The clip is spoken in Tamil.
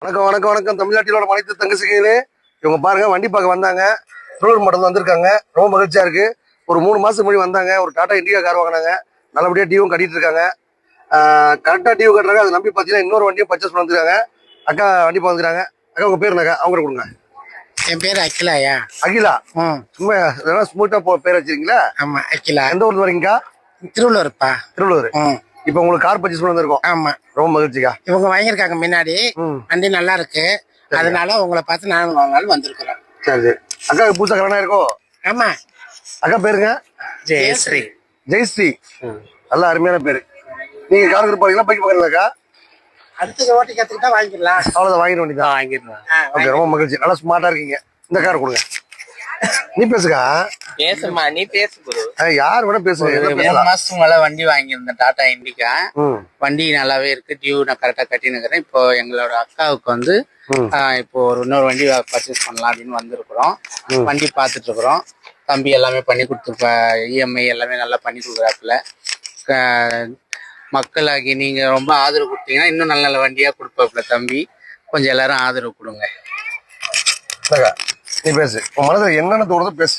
வணக்கம் வணக்கம் வணக்கம். தமிழ்நாட்டிலோட அனைத்து தங்கச்சிகளே, இவங்க பாருங்க வண்டி பார்க்க வந்தாங்க. திருவள்ளூர் மாவட்டத்தில் வந்திருக்காங்க. ரொம்ப மகிழ்ச்சியா இருக்கு. ஒரு 3 மாசத்துக்கு முன்னாடி வந்தாங்க. ஒரு டாடா இண்டிகா கார் வாங்கினாங்க. நல்லபடியா டியூவும் கட்டிட்டு இருக்காங்க. கரெக்டா டியூ கட்டுறாங்க. அதை நம்பி பார்த்தீங்கன்னா இன்னொரு வண்டியும் பர்ச்சேஸ் பண்ணி வந்துருக்காங்க. அக்கா வண்டி பார்த்துருக்காங்க. அக்கா உங்க பேர் என்னக்கா? அவங்க கொடுங்க. என் பேர் அகிலாயா. அகிலா. சும்மா ஸ்மூத்தா பேர் வச்சிருக்கீங்களா? ஆமா, அகிலா. எந்த ஊர்ல வரீங்கக்கா? திருவள்ளூர்ப்பா. திருவள்ளூர். இப்ப உங்களுக்கு கார் பர்ச்சேஸ் பண்ணி வந்திருக்கோம். ஆமா, ரொம்ப மகிழ்ச்சிக்கா. இவங்க வாங்கியிருக்காங்க முன்னாடி. வண்டி நல்லா இருக்கு. அதனால உங்களை பார்த்து நானும் வாங்கலாம்னு வந்திருக்கிறோம். சரி சரி. அக்கா புதுசா கல்யாணம் இருக்கும். ஆமா. அக்கா பேருங்க? ஜெயஸ்ரீ. ஜெயஸ்ரீ. நல்ல அருமையான பேரு. நீங்க கார் போறீங்களா பைக் போறீங்களாக்கா? அடுத்து ஓட்டி கத்துக்கிட்டா வாங்கிக்கலாம். அவ்வளவுதான், வாங்கிட வேண்டியதான். வாங்கிடலாம். ஓகே, ரொம்ப மகிழ்ச்சி. நல்லா ஸ்மார்ட்டா இருக்கீங்க. இந்த கார் கொடுங்க. நீ பேசுக்கா. பேசுமா, நீ பேசு குரு. யார் வேணா பேசுங்க. 3 மாசத்துக்கு மேல வண்டி வாங்கியிருந்தேன், டாடா இண்டிகா. வண்டி நல்லாவே இருக்கு. டியூ நான் கரெக்டா கட்டினுக்கிறேன். இப்போ எங்களோட அக்காவுக்கு வந்து இப்போ இன்னொரு வண்டி பர்ச்சேஸ் பண்ணலாம் அப்படின்னு வந்திருக்கிறோம். வண்டி பார்த்துட்டு இருக்கிறோம். தம்பி எல்லாமே பண்ணி கொடுத்துருப்ப, இஎம்ஐ எல்லாமே நல்லா பண்ணி கொடுக்குறாப்புல. மக்களாகி நீங்க ரொம்ப ஆதரவு கொடுத்தீங்கன்னா இன்னும் நல்ல நல்ல வண்டியா கொடுப்பாப்புல தம்பி. கொஞ்சம் எல்லாரும் ஆதரவு கொடுங்க. நீ பேசு. உன் மனதில் என்னென்ன தோணுதோ பேசு.